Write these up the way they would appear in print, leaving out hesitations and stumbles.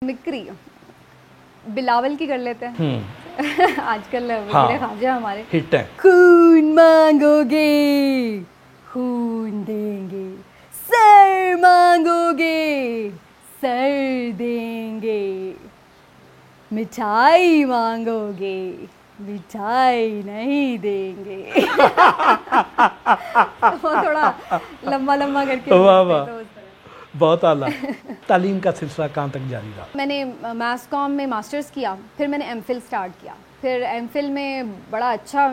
मिक्री बिलावल की कर लेते हैं। आजकल वजीर ख़ारजा हमारे हिट है। खून मांगोगे खून देंगे, सर मांगोगे सर देंगे, मिठाई मांगोगे मिठाई नहीं देंगे। वो थोड़ा लंबा लंबा करके वाह वाह, बहुत आला। तालीम का सिलसिला कहाँ तक जारी रहा? मैंने मास कॉम में मास्टर्स किया, फिर मैंने एमफिल स्टार्ट किया। फिर एमफिल में बड़ा अच्छा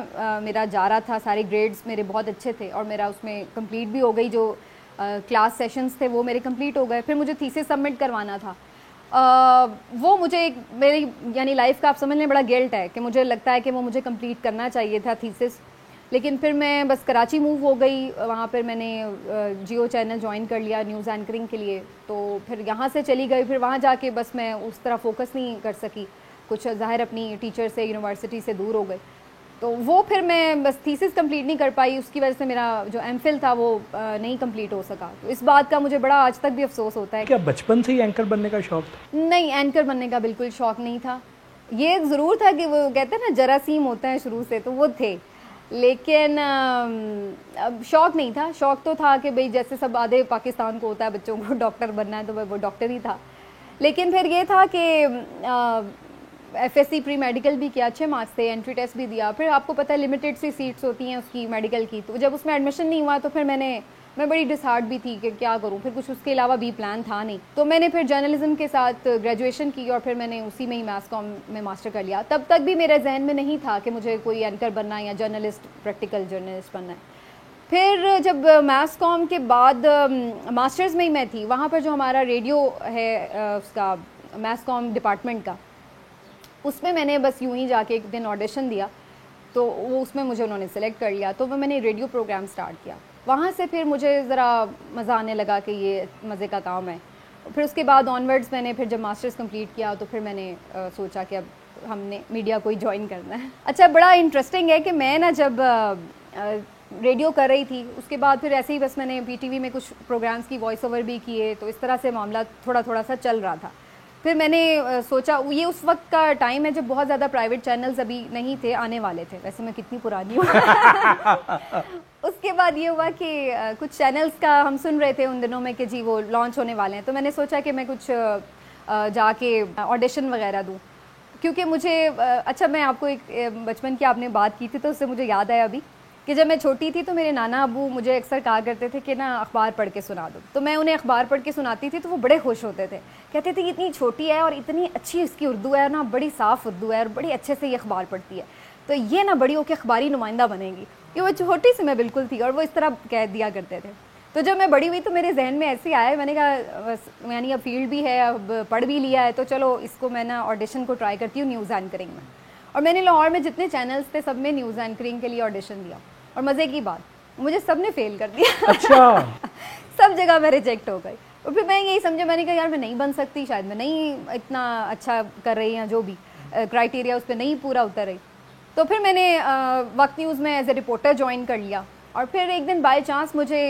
मेरा जा रहा था, सारे ग्रेड्स मेरे बहुत अच्छे थे और मेरा उसमें कंप्लीट भी हो गई। जो क्लास सेशंस थे वो मेरे कंप्लीट हो गए। फिर मुझे थीसिस सबमिट करवाना था। वो मुझे एक मेरी यानी लाइफ का आप समझ लें बड़ा गिल्ट है कि मुझे लगता है कि वो मुझे कंप्लीट करना चाहिए था थीसिस। लेकिन फिर मैं बस कराची मूव हो गई। वहाँ पर मैंने जियो चैनल ज्वाइन कर लिया न्यूज़ एंकरिंग के लिए। तो फिर यहाँ से चली गई। फिर वहाँ जाके बस मैं उस तरह फोकस नहीं कर सकी, कुछ ज़ाहिर अपनी टीचर से यूनिवर्सिटी से दूर हो गए। तो वो फिर मैं बस थीसिस कंप्लीट नहीं कर पाई, उसकी वजह से मेरा जो एमफिल था वो नहीं कंप्लीट हो सका। तो इस बात का मुझे बड़ा आज तक भी अफसोस होता है। क्या बचपन से ही एंकर बनने का शौक था? नहीं, एंकर बनने का बिल्कुल शौक नहीं था। ये ज़रूर था कि वो कहते हैं ना जरासीम होते हैं शुरू से, तो वो थे, लेकिन अब शौक़ नहीं था। शौक़ तो था कि भाई जैसे सब आधे पाकिस्तान को होता है बच्चों को डॉक्टर बनना है, तो वो डॉक्टर ही था। लेकिन फिर ये था कि एफएससी प्री मेडिकल भी किया, अच्छे मार्क्स थे, एंट्री टेस्ट भी दिया। फिर आपको पता है लिमिटेड सी सीट्स होती हैं उसकी मेडिकल की, तो जब उसमें एडमिशन नहीं हुआ तो फिर मैं बड़ी डिसहार्ट भी थी कि क्या करूं। फिर कुछ उसके अलावा भी प्लान था नहीं। तो मैंने फिर जर्नलिज्म के साथ ग्रेजुएशन की और फिर मैंने उसी में ही मास कॉम में मास्टर कर लिया। तब तक भी मेरे जहन में नहीं था कि मुझे कोई एंकर बनना है या जर्नलिस्ट, प्रैक्टिकल जर्नलिस्ट बनना है। फिर जब मास कॉम के बाद मास्टर्स में ही मैं थी, वहाँ पर जो हमारा रेडियो है उसका मास कॉम डिपार्टमेंट का, उसमें मैंने बस यूं ही जाके एक दिन ऑडिशन दिया, तो वो उसमें मुझे उन्होंने सेलेक्ट कर लिया। तो वो मैंने रेडियो प्रोग्राम स्टार्ट किया। वहाँ से फिर मुझे ज़रा मज़ा आने लगा कि ये मज़े का काम है। फिर उसके बाद ऑनवर्ड्स मैंने फिर जब मास्टर्स कंप्लीट किया तो फिर मैंने सोचा कि अब हमने मीडिया को ही ज्वाइन करना है। अच्छा, बड़ा इंटरेस्टिंग है कि मैं ना जब रेडियो कर रही थी उसके बाद फिर ऐसे ही बस मैंने पीटीवी में कुछ प्रोग्राम्स की वॉइस ओवर भी किए, तो इस तरह से मामला थोड़ा थोड़ा सा चल रहा था। फिर मैंने सोचा, ये उस वक्त का टाइम है जब बहुत ज़्यादा प्राइवेट चैनल्स अभी नहीं थे, आने वाले थे। वैसे मैं कितनी पुरानी हूँ। उसके बाद ये हुआ कि कुछ चैनल्स का हम सुन रहे थे उन दिनों में कि जी वो लॉन्च होने वाले हैं। तो मैंने सोचा कि मैं कुछ जाके ऑडिशन वगैरह दूँ, क्योंकि मुझे अच्छा, मैं आपको एक बचपन की आपने बात की थी तो उससे मुझे याद आया अभी कि जब मैं छोटी थी तो मेरे नाना अबू मुझे अक्सर कहा करते थे कि ना अखबार पढ़ के सुना दो। तो मैं उन्हें अखबार पढ़ के सुनाती थी तो वो बड़े खुश होते थे, कहते थे कि इतनी छोटी है और इतनी अच्छी इसकी उर्दू है ना, बड़ी साफ़ उर्दू है और बड़ी अच्छे से ये अखबार पढ़ती है, तो ये ना बड़ी होकर अखबारी नुमाइंदा बनेगी। कि वो छोटी सी मैं बिल्कुल थी और वो इस तरह कह दिया करते थे। तो जब मैं बड़ी हुई तो मेरे जहन में ऐसे आया, मैंने कहा बस यानी अब फील्ड भी है, अब पढ़ भी लिया है, तो चलो इसको मैं ना ऑडिशन को ट्राई करती हूँ न्यूज़ एंकरिंग में। और मैंने लाहौर में जितने चैनल्स थे सब में न्यूज़ एंकरिंग के लिए ऑडिशन दिया और मज़े की बात मुझे सब ने फेल कर दिया। अच्छा। सब जगह मैं रिजेक्ट हो गई। और फिर मैं यही समझा, मैंने कहा यार मैं नहीं बन सकती, शायद मैं नहीं इतना अच्छा कर रही हैं, जो भी क्राइटेरिया उस पर नहीं पूरा उतर रही। तो फिर मैंने वक्त न्यूज़ में एज ए रिपोर्टर ज्वाइन कर लिया। और फिर एक दिन बाय चांस मुझे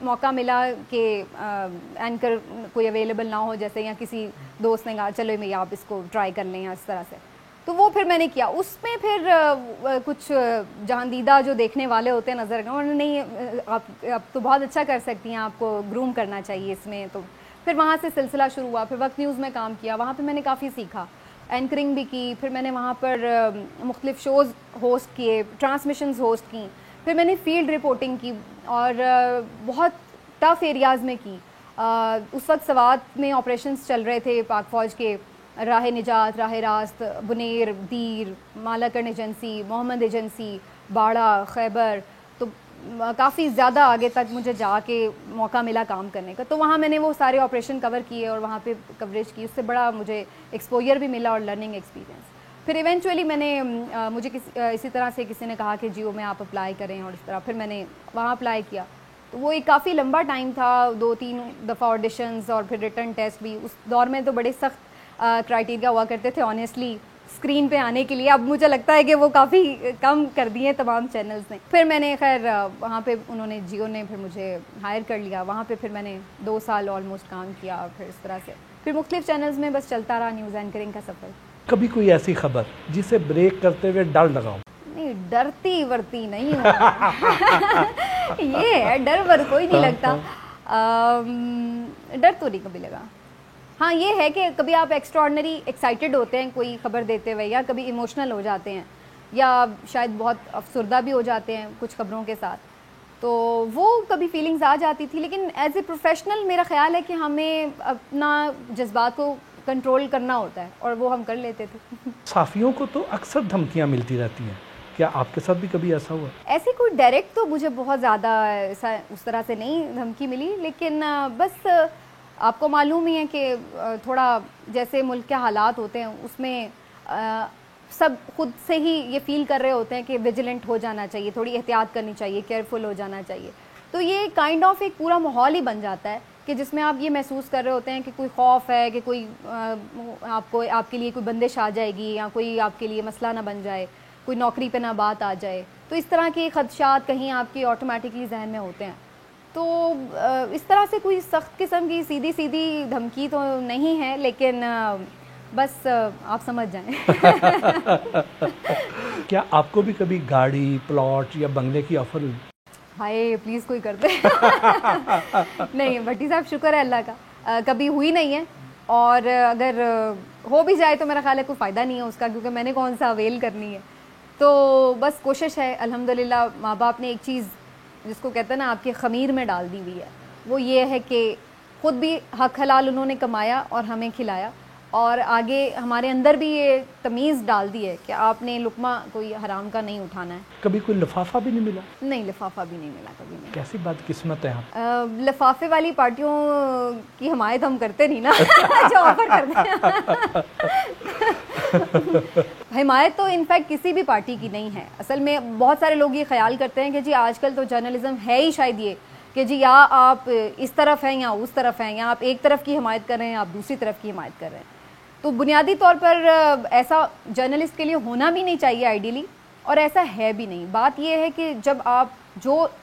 मौका मिला कि एंकर कोई अवेलेबल ना हो जैसे, या किसी दोस्त ने कहा चलो मैं आप इसको ट्राई कर लें इस तरह से, तो वो फिर मैंने किया। उसमें फिर कुछ जहांदीदा जो देखने वाले होते हैं नज़र, उन्होंने नहीं आप तो बहुत अच्छा कर सकती हैं, आपको ग्रूम करना चाहिए इसमें। तो फिर वहाँ से सिलसिला शुरू हुआ। फिर वक्त न्यूज़ में काम किया, वहाँ पे मैंने काफ़ी सीखा, एंकरिंग भी की। फिर मैंने वहाँ पर मुख्तलिफ शोज़ होस्ट किए, ट्रांसमिशंस होस्ट की। फिर मैंने फील्ड रिपोर्टिंग की और बहुत टफ़ एरियाज़ में की। उस वक्त सवात में ऑपरेशंस चल रहे थे पाक फ़ौज के, राह निजात, राह रास्त, बुनेर, दीर, मालाकन एजेंसी, मोहम्मद एजेंसी, बाड़ा, खैबर। तो काफ़ी ज़्यादा आगे तक मुझे जाके मौका मिला काम करने का। तो वहाँ मैंने वो सारे ऑपरेशन कवर किए और वहाँ पे कवरेज की, उससे बड़ा मुझे एक्सपोजर भी मिला और लर्निंग एक्सपीरियंस। फिर इवेंचुअली मैंने मुझे इसी तरह से किसी ने कहा कि जियो में आप अप्लाई करें, और इस तरह फिर मैंने वहाँ अप्लाई किया। तो वो एक काफ़ी लंबा टाइम था, 2-3 दफ़ा ऑडिशंस और फिर रिटर्न टेस्ट भी। उस दौर में तो बड़े सख्त क्राइटेरिया हुआ करते थे ऑनेस्टली स्क्रीन पे आने के लिए। अब मुझे लगता है कि वो काफ़ी कम कर दिए तमाम चैनल्स ने। फिर मैंने खैर वहाँ पे उन्होंने जियो ने फिर मुझे हायर कर लिया। वहाँ पे फिर मैंने 2 साल ऑलमोस्ट काम किया और फिर इस तरह से फिर मुख्तलिफ चैनल्स में बस चलता रहा न्यूज़ एंकरिंग का सफ़र। कभी कोई ऐसी खबर जिसे ब्रेक करते हुए डर लगा हो? नहीं, डरती वर्ती नहीं हूँ ये है, डर वर कोई नहीं लगता। डर तो नहीं कभी लगा। हाँ, ये है कि कभी आप एक्स्ट्रॉर्डनरी एक्साइटेड होते हैं कोई खबर देते हुए, या कभी इमोशनल हो जाते हैं, या शायद बहुत अफसरदा भी हो जाते हैं कुछ खबरों के साथ, तो वो कभी फीलिंग्स आ जाती थी। लेकिन एज ए प्रोफेशनल मेरा ख्याल है कि हमें अपना जज्बात को कंट्रोल करना होता है, और वो हम कर लेते थे। साफियों को तो अक्सर धमकियाँ मिलती रहती हैं, क्या आपके साथ भी कभी ऐसा हुआ? ऐसी कोई डायरेक्ट तो मुझे बहुत ज़्यादा ऐसा उस तरह से नहीं धमकी मिली, लेकिन बस आपको मालूम ही है कि थोड़ा जैसे मुल्क के हालात होते हैं उसमें सब खुद से ही ये फील कर रहे होते हैं कि विजिलेंट हो जाना चाहिए, थोड़ी एहतियात करनी चाहिए, केयरफुल हो जाना चाहिए। तो ये काइंड ऑफ एक पूरा माहौल ही बन जाता है कि जिसमें आप ये महसूस कर रहे होते हैं कि कोई खौफ है कि कोई आपके लिए कोई बंदिश आ जाएगी, या कोई आपके लिए मसला ना बन जाए, कोई नौकरी पे ना बात आ जाए। तो इस तरह के खदशात कहीं आपके ऑटोमेटिकली जहन में होते हैं। तो इस तरह से कोई सख्त किस्म की सीधी सीधी धमकी तो नहीं है, लेकिन बस आप समझ जाएं। क्या आपको भी कभी गाड़ी, प्लॉट या बंगले की ऑफर हुई? हाय प्लीज़ कोई कर दे। नहीं भट्टी साहब, शुक्र है अल्लाह का, कभी हुई नहीं है। और अगर हो भी जाए तो मेरा ख्याल है कोई फ़ायदा नहीं है उसका, क्योंकि मैंने कौन सा अवेल करनी है। तो बस कोशिश है, अल्हम्दुलिल्लाह माँ बाप ने एक चीज़ जिसको कहते हैं ना आपके ख़मीर में डाल दी हुई है, वो ये है कि ख़ुद भी हक हलाल उन्होंने कमाया और हमें खिलाया, और आगे हमारे अंदर भी ये तमीज़ डाल दी है कि आपने लुकमा कोई हराम का नहीं उठाना है। कभी कोई लिफाफा भी नहीं मिला? नहीं, लिफाफा भी नहीं मिला कभी नहीं। कैसी बदकिस्मत है आप। लिफाफे वाली पार्टियों की हमायत हम करते नहीं ना जो ऑफर करते हैं। हिमायत तो इनफैक्ट किसी भी पार्टी की नहीं है। असल में बहुत सारे लोग ये ख्याल करते हैं कि जी आजकल तो जर्नलिज्म है ही शायद ये कि जी या आप इस तरफ हैं या उस तरफ हैं, या आप एक तरफ की हिमायत कर रहे हैं या आप दूसरी तरफ की हिमायत कर रहे हैं। तो बुनियादी तौर पर ऐसा जर्नलिस्ट के लिए होना भी नहीं चाहिए आइडियली, और ऐसा है भी नहीं। बात यह है कि जब आप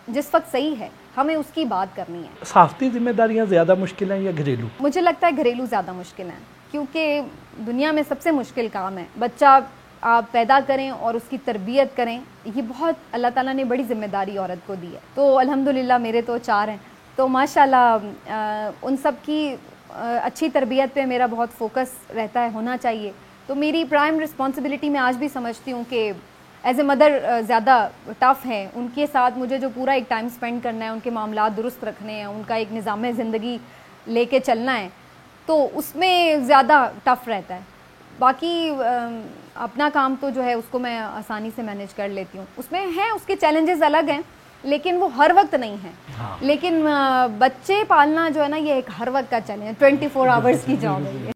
जिस वक्त सही है हमें उसकी बात करनी है। सहाफ़ती जिम्मेदारियाँ ज़्यादा मुश्किल हैं या घरेलू? मुझे लगता है घरेलू ज़्यादा मुश्किल हैं, क्योंकि दुनिया में सबसे मुश्किल काम है बच्चा आप पैदा करें और उसकी तरबियत करें। ये बहुत अल्लाह ताला ने बड़ी ज़िम्मेदारी औरत को दी है। तो अल्हम्दुलिल्लाह मेरे तो 4 हैं, तो माशाल्लाह उन सब की अच्छी तरबियत पे मेरा बहुत फोकस रहता है, होना चाहिए। तो मेरी प्राइम रिस्पॉन्सिबिलिटी मैं आज भी समझती हूँ कि एज ए मदर ज़्यादा टफ़ है। उनके साथ मुझे जो पूरा एक टाइम स्पेंड करना है, उनके मामलात दुरुस्त रखने हैं, उनका एक निज़ाम ज़िंदगी लेके चलना है, तो उसमें ज़्यादा टफ़ रहता है। बाकी अपना काम तो जो है उसको मैं आसानी से मैनेज कर लेती हूँ। उसमें है उसके चैलेंजेस अलग हैं, लेकिन वो हर वक्त नहीं है। हाँ। लेकिन बच्चे पालना जो है ना, ये एक हर वक्त का चैलेंज है, 24 आवर्स की जॉब है ये।